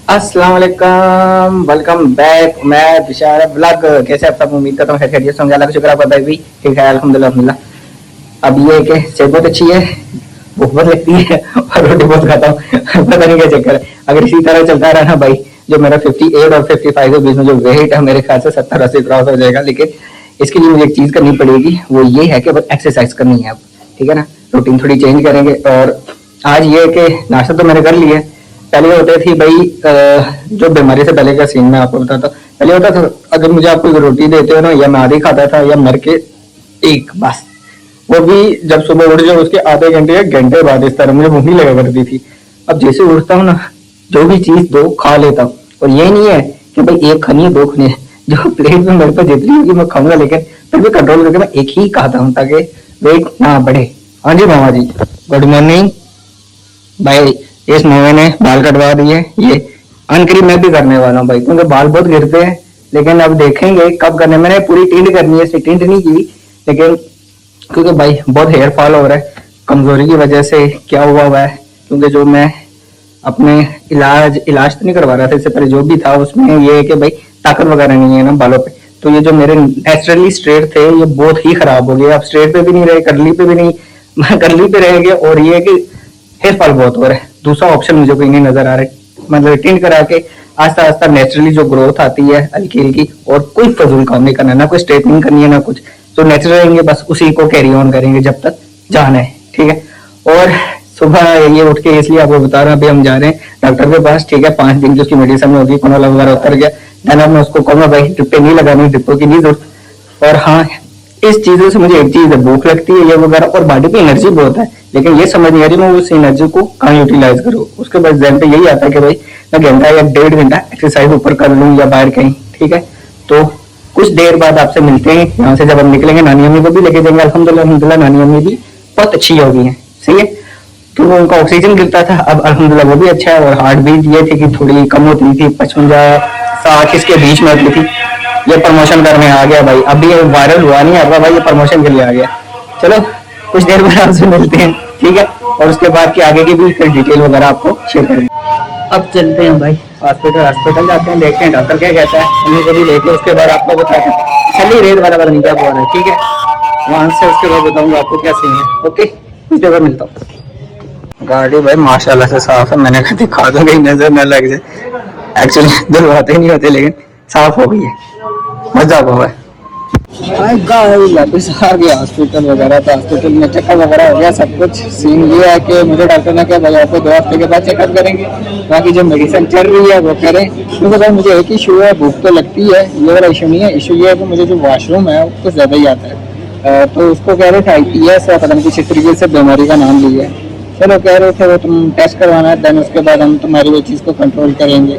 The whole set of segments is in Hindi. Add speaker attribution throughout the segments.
Speaker 1: अस्सलाम वालेकुम, वेलकम बैक। मैं विशाल ब्लॉग। कैसे आप सब? उम्मीद करता हूँ खैरियत से होंगे। अल्लाह का शुक्र, आप बताइए भी ठीक है? अल्हम्दुलिल्लाह अल्हम्दुलिल्लाह। अब ये कि सेहत बहुत अच्छी है, भूख बहुत लगती है और रोटी बहुत खाता हूँ पता नहीं क्या चक्कर है। अगर इसी तरह चलता रहा ना भाई, जो मेरा 58 और 55 के बीच में जो वेट है, मेरे ख्याल से 70-80 क्रॉस हो जाएगा। लेकिन इसके लिए मुझे एक चीज़ करनी पड़ेगी, वो ये है कि बस एक्सरसाइज करनी है अब। ठीक है ना? रूटीन थोड़ी चेंज करेंगे। और आज ये है कि नाश्ता तो मैंने कर लिया है। पहले होते थी भाई, जो बीमारी से पहले का सीन मैं आपको बताता हूँ। पहले होता था, अगर मुझे आप कोई रोटी देते हो ना, या मैं आधी खाता था या मर के एक बस, वो भी जब सुबह उठ जाओ उसके आधे घंटे या घंटे बाद इस तरह मुझे भूख नहीं लगा करती थी। अब जैसे उठता हूँ ना, जो भी चीज दो खा लेता हूँ। और ये नहीं है कि भाई एक खानी है दो खानी है, जो प्लेट में मेरे पास जितनी होगी मैं खाऊंगा, लेकिन फिर भी कंट्रोल करके मैं एक ही खाता हूँ ताकि वेट ना बढ़े। हाँ जी मामा जी, गुड मॉर्निंग भाई। इस मोमे ने बाल कटवा दिए, ये अनकरीब मैं भी करने वाला हूँ भाई, क्योंकि बाल बहुत गिरते हैं। लेकिन अब देखेंगे कब करने। मैंने पूरी टिंट करनी है, टिंट नहीं की, लेकिन क्योंकि भाई बहुत हेयर फॉल हो रहा है कमजोरी की वजह से। क्या हुआ है, क्योंकि जो मैं अपने इलाज तो नहीं करवा रहा था इससे पहले, जो भी था उसमें ये है कि भाई ताकत वगैरह नहीं है ना बालों पे। तो ये जो मेरे नेचुरली स्ट्रेट थे ये बहुत ही खराब हो गए। अब स्ट्रेट पे भी नहीं रहे, करली पे भी नहीं करली पे रहेंगे। और ये है कि हेयर फॉल बहुत हो रहा है। दूसरा ऑप्शन मुझे कोई नहीं नजर आ रहा है। मतलब टिंट करा के आस्ता आस्ता नेचुरली जो ग्रोथ आती है हल्की हल्की, और कोई फजूल काम नहीं करना, ना कोई स्ट्रेटनिंग करनी है ना कुछ। जो नेचुरल रहेंगे बस उसी को कैरी ऑन करेंगे जब तक जाना है। ठीक है? और सुबह ये उठ के इसलिए आपको बता रहा हूँ, अभी हम जा रहे हैं डॉक्टर के पास। ठीक है? 5 दिन की उसकी मेडिसिन होगी, कोनोला वगैरह उतर गया। देन अब मैं उसको कहूंगा भाई ड्रिपें नहीं लगानी, ड्रिपों की नहीं जरूरत। और हाँ, इस चीजों से मुझे एक चीज है, भूख लगती है ये वगैरह, और बॉडी पे एनर्जी बहुत है। लेकिन ये समझ नहीं आ रही मैं उस एनर्जी को कहाँ यूटिलाइज करूँ। उसके बाद जहन पे यही आता है कि भाई मैं घंटा या 1.5 घंटा एक्सरसाइज ऊपर कर लूँ या बाहर कहीं। ठीक है? तो कुछ देर बाद आपसे मिलते हैं यहाँ से, जब हम निकलेंगे। नानी अम्मी को भी लेके जाएंगे। अल्हम्दुलिल्लाह अल्हम्दुलिल्लाह नानी अम्मी भी बहुत अच्छी हो गई है। सही है? तो वो उनका ऑक्सीजन गिरता था, अब अल्हम्दुलिल्लाह वो भी अच्छा है। और हार्ट बीट ये थी कि थोड़ी कम होती थी, 55-60 इसके बीच में होती थी। ये प्रमोशन करने आ गया भाई। अभी ये वायरल हुआ नहीं आता भाई, ये प्रमोशन के लिए आ गया। चलो कुछ देर बाद आपसे मिलते हैं। ठीक है? और उसके बाद की आगे की भी फिर डिटेल वगैरह आपको शेयर करेंगे। अब चलते हैं भाई हॉस्पिटल जाते हैं, देखते हैं डॉक्टर क्या कहता है। उन्हीं को भी लेके उसके बाद आपको बताते हैं। चलिए रेत वाला पता नहीं क्या बोल रहा है। ठीक है? वहां से उसके बाद बताऊंगा आपको क्या सीन है। ओके, कुछ देर बाद मिलता हूँ। गाड़ी भाई माशाल्लाह से साफ है। मैंने कहा दिखा दो कहीं नजर न लग जाए। एक्चुअली धुलवाते नहीं होते, लेकिन साफ हो गई है, मजा हुआ है। वापस आ गया हॉस्पिटल वगैरह। तो हॉस्पिटल में चेकअप वगैरह हो गया सब कुछ। सीन ये है कि मुझे डॉक्टर ने कहा भाई आपको 2 हफ्ते के बाद चेकअप करेंगे, बाकी जो मेडिसिन चल रही है वो करें। क्योंकि भाई मुझे एक इशू है, भूख तो लगती है, ये वाला इशू नहीं है। इशू ये है कि मुझे जो वॉशरूम है वो कुछ ज़्यादा ही आता है। तो उसको कह रहे थे IPS है, पता नहीं किसी तरीके से बीमारी का नाम लिया है। चलो कह रहे थे वो तुम टेस्ट करवाना है, देन उसके बाद हम तुम्हारी वो चीज़ को कंट्रोल करेंगे।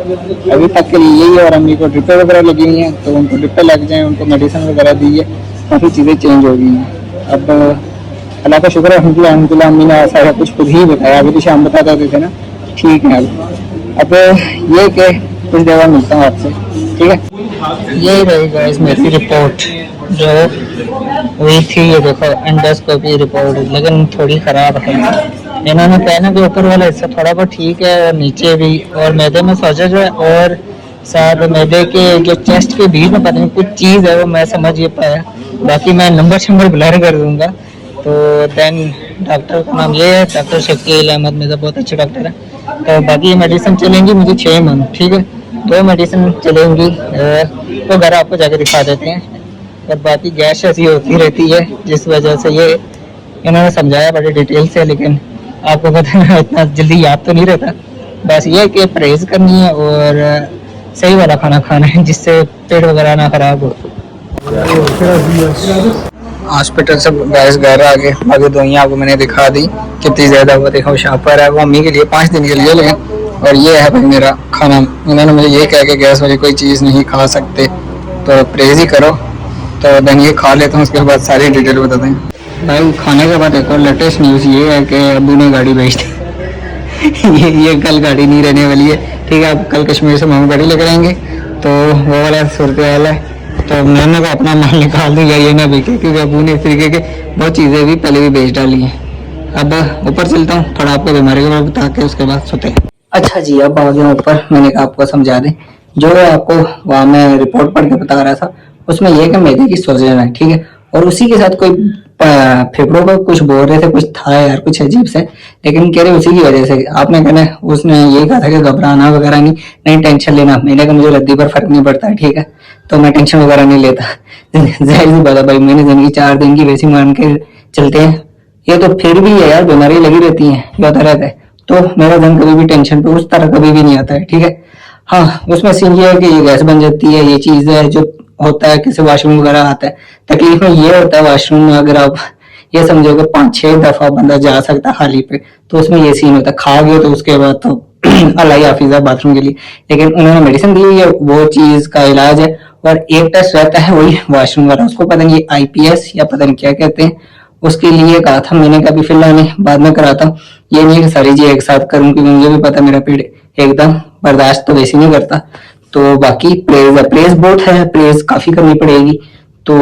Speaker 1: अभी तक के लिए यही है। और अम्मी को ड्रिपें वगैरह लगी हुई हैं, तो उनको ड्रिपें लग जाएँ, उनको मेडिसिन वगैरह दी है, काफ़ी चीज़ें चेंज हो गई हैं। अब अल्लाह का शुक्र है अल्हम्दुलिल्लाह अम्मी ने सारा कुछ खुद ही बताया। अभी तो शाम बता देते थे ना। ठीक है? अब ये कि कुछ देर बाद मिलता हूँ आपसे। ठीक है? ये रही गाइस मेरी रिपोर्ट जो हुई थी। ये देखो एंडोस्कोपी रिपोर्ट, लेकिन थोड़ी ख़राब है। इन्होंने कहना कि ऊपर वाला हिस्सा थोड़ा बहुत ठीक है और नीचे भी, और मैदे में सोजा जो है, और साथ मैदे के जो चेस्ट के बीच में पता नहीं कुछ चीज़ है, वो मैं समझ ये पाया। बाकी मैं नंबर शंबर ब्लर कर दूंगा। तो देन डॉक्टर का नाम ये है, डॉक्टर शकील अहमद मिर्ज़ा, बहुत अच्छे डॉक्टर है। तो बाकी ये मेडिसिन चलेंगी मुझे 6 मंथ। ठीक है? 2 मेडिसिन चलेंगी, तो घर आपको जाके दिखा देते हैं। और बाकी गैस ऐसी होती रहती है, जिस वजह से ये इन्होंने समझाया बड़े डिटेल से, लेकिन आपको पता है इतना जल्दी याद तो नहीं रहता। बस ये कि परहेज करनी है और सही वाला खाना खाना है, जिससे पेट वगैरह ना खराब हो। हॉस्पिटल से गैस घर आ गए। बाकी दवाइयाँ आपको मैंने दिखा दी कितनी ज़्यादा। वो देखो शापर है, वो अम्मी के लिए 5 दिन के लिए। लेकिन और ये है भाई मेरा खाना। उन्होंने मुझे ये कहा कि गैस वाली कोई चीज़ नहीं खा सकते, तो परहेज ही करो। तो देन ये खा लेता हूँ, उसके बाद सारी डिटेल बताते हैं। भाई खाने के बाद एक और लेटेस्ट न्यूज़ ये है कि अबू ने गाड़ी बेच दी। ये कल गाड़ी नहीं रहने वाली है। ठीक है? अब कल कश्मीर से मामू गाड़ी लेकर आएंगे, तो वो वाला सूरत हाल है। तो मैंने को अपना माल निकाल दूँ या ये ना बिके, क्योंकि अबू ने इस तरीके के बहुत चीज़ें भी पहले भी बेच डाली हैं। अब ऊपर चलता हूँ, थोड़ा आपको बीमारी के बारे में बता के उसके बाद सोते हैं। अच्छा जी, अब आ गया ऊपर। मैंने कहा आपको समझा दें। जो है आपको वहाँ मैं रिपोर्ट पढ़ के बता रहा था, उसमें यह कि मैदे की सोजन है, ठीक है। और उसी के साथ कोई फेफड़ों को कुछ बोल रहे थे, कुछ था यार, कुछ अजीब से। लेकिन कह रहे उसी की वजह से। आपने कहना, उसने यही कहा था कि घबराना वगैरह नहीं, नहीं टेंशन लेना। मैंने कहा मुझे रद्दी पर फर्क नहीं पड़ता है, ठीक है, तो मैं टेंशन वगैरह नहीं लेता। जाहिर सी बात है भाई, मैंने जिंदगी 4 दिन की वैसी मान के चलते हैं। ये तो फिर भी है यार, बीमारी लगी रहती है, ये होता रहता है। तो मेरा दिन कभी भी टेंशन पे उस तरह कभी भी नहीं आता है, ठीक है। हाँ, उसमें सीन ये है कि ये गैस बन जाती है, ये चीज है जो होता है, किसी वॉशरूम वगैरह आता है। तकलीफ में ये होता है वॉशरूम में, अगर आप ये समझो कि 5-6 दफा बंदा जा सकता है खाली पे, तो उसमें ये सीन होता है। खा गए तो उसके बाद तो अल्लाह ही हाफिज है बाथरूम के लिए। लेकिन उन्होंने मेडिसिन दी हुई है, वो चीज का इलाज है। और एक टेस्ट रहता है वही वॉशरूम वाला, उसको पता नहीं आईपीएस या पता नहीं क्या कहते हैं, उसके लिए कहा था मैंने। कभी फिलहाल नहीं, बाद में कराता हूँ। ये नहीं कि सारी चीज एक साथ करूँ, क्योंकि मुझे भी पता मेरा पेट एकदम बर्दाश्त तो वैसे नहीं करता। तो बाकी प्रेज है, प्रेज बहुत है, प्रेज काफी करनी पड़ेगी। तो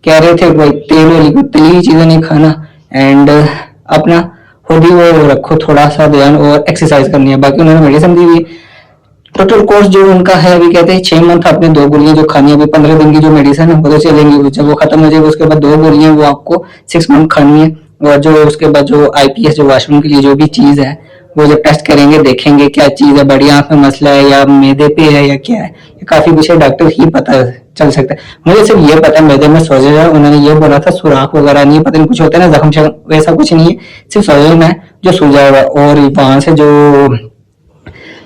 Speaker 1: कह रहे थे भाई तेल वाली कोई तली हुई चीजें नहीं खाना, एंड अपना खुद ही वो रखो थोड़ा सा ध्यान, और एक्सरसाइज करनी है। बाकी उन्होंने मेडिसिन दी हुई है। टोटल कोर्स जो उनका है, अभी कहते हैं 6 मंथ आपने 2 गोलियां जो खानी है। अभी 15 दिन की जो मेडिसिन है वो तो चलेंगी, जब वो खत्म हो जाएगी उसके बाद 2 गोलियां वो आपको 6 मंथ खानी है। और जो उसके बाद जो आईपीएस जो वॉशरूम के लिए जो भी चीज है, वो जब टेस्ट करेंगे देखेंगे क्या चीज है, बड़ी आंख में मसला है या मैदे पे है या क्या है। ये काफी कुछ है, डॉक्टर ही पता चल सकता है। मुझे सिर्फ ये पता है मैदे में सोजन है। उन्होंने ये बोला था सुराख वगैरह नहीं, पता नहीं कुछ होता है ना जख्म शख्म, वैसा कुछ नहीं है, सिर्फ सोजन है जो सूजा हुआ। और वहां से जो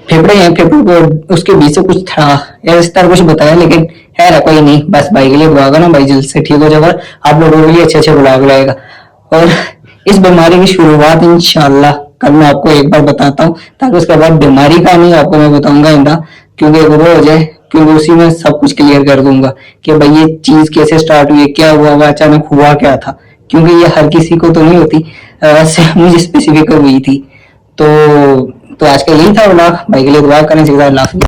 Speaker 1: फेफड़े हैं, फेफड़ों को उसके बीच से कुछ था या इस तरह कुछ बताया। लेकिन है ना, कोई नहीं, बस भाई के लिए दुआ करो, भाई जल्द से ठीक हो जाएगा, आप लोगों के लिए अच्छे अच्छे ब्लॉग लाएगा। और इस बीमारी की शुरुआत इंशाल्लाह कल मैं आपको एक बार बताता हूँ, ताकि उसके बाद बीमारी का नहीं आपको मैं बताऊंगा इंदा, क्योंकि वो हो जाए, क्योंकि उसी में सब कुछ क्लियर कर दूंगा कि भाई ये चीज कैसे स्टार्ट हुई, क्या हुआ, अचानक हुआ क्या था। क्योंकि ये हर किसी को तो नहीं होती, मुझे स्पेसिफिक हुई थी। तो आज का यही था व्लॉग। भाई के लिए दुआ करें, सीधा अल्लाह हाफिज़।